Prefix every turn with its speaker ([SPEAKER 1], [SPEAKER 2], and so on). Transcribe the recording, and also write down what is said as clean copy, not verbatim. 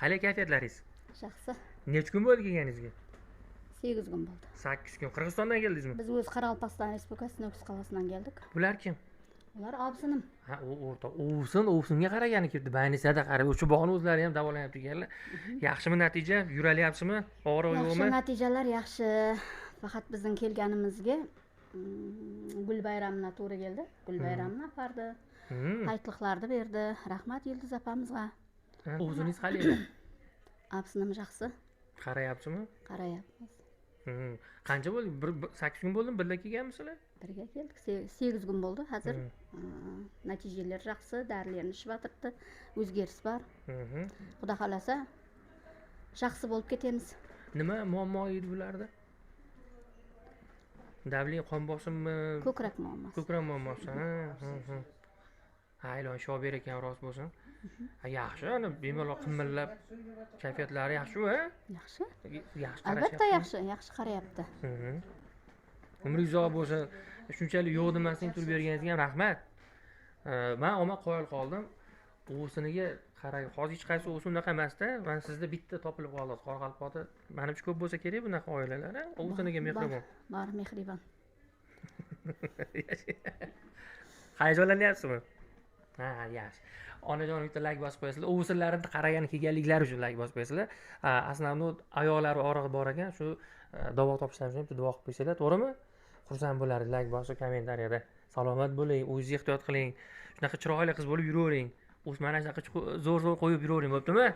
[SPEAKER 1] Qalay kayfiyatlaringiz?
[SPEAKER 2] Yaxshi.
[SPEAKER 1] Necha kun bo'ldi kelganingizga?
[SPEAKER 2] 8 kun bo'ldi.
[SPEAKER 1] 8 kun. Qirg'izistondan keldingizmi?
[SPEAKER 2] Biz o'z Qoraqalpog'iston Respublikasi Nukus qalasidan keldik.
[SPEAKER 1] Bular kim?
[SPEAKER 2] Ular obsinim.
[SPEAKER 1] Ha, u o'rta. Ovsinga qaragani kirdi. Baynisada qarab, o'sha bog'ni o'zlari ham davolanyapti ekanlar. Yaxshimi natija? Yuralyapsimi? Og'riq
[SPEAKER 2] Yaxshi,
[SPEAKER 1] yo'qmi?
[SPEAKER 2] natijalar yaxshi. Faqat bizning kelganimizga gul bayramına to'g'ri keldi. Gul bayramini apardi. Qaytliqlarni berdi. Rahmat Yulduz opamizga.
[SPEAKER 1] O'zingiz qalay?
[SPEAKER 2] Obsinim yaxshi.
[SPEAKER 1] Qarayapsizmi?
[SPEAKER 2] Qarayapmiz.
[SPEAKER 1] Qancha bo'ldi? 8 kun bo'ldimi? Birga kelganmisizlar?
[SPEAKER 2] Birga keldik. 8 kun bo'ldi. Hozir natijalar yaxshi, dorilarni ishib o'tiribdi. O'zgarish bor. Xudo xolasa yaxshi bo'lib ketamiz.
[SPEAKER 1] Nima muammo edi bularda? Davli qon bosimmi?
[SPEAKER 2] Ko'krak muammosi.
[SPEAKER 1] Ko'krak muammosi. Ha, ilon shov ber ekan rost bo'lsin. Yaxshi, ana bemalol qimirlab kayfiyatlari yaxshimi?
[SPEAKER 2] Yaxshi.
[SPEAKER 1] Yaxshi
[SPEAKER 2] Albatta yaxshi, yaxshi qarayapti.
[SPEAKER 1] Umringiz uzoq bo'lsin. Shunchalik yo'q demasdan turib berganingizga ham rahmat. Men omad qo'yib qoldim. O'siniga qarang, hozir hech qaysi o'sin unaqa emas-da. Men sizda bitta topilib qoldi. Qoraqalpoqda menimcha ko'p bo'lsa kerak bunaqa oilalar, o'siniga mehribon.
[SPEAKER 2] Bor, mehribon.
[SPEAKER 1] Hayajonlanyapsizmi? Ha, yaxshi. Onajon bitta like bosib qo'yasizlar. O'sinlarini qaragani kelganliklari uchun like bosib qo'yasizlar. Aslan ayollari orig'i bor ekan, shu davo topishdan uchun bitta duo qilib qo'ysanglar, to'g'rimi? Xursand bo'lardi. Like bosib kommentariyada salomat bo'ling, o'zingizni ehtiyot qiling. Shunaqa chiroyli qiz bo'lib yuravering. O'z mana shunaqa zo'r qo'yib yuravering, bo'ptimi?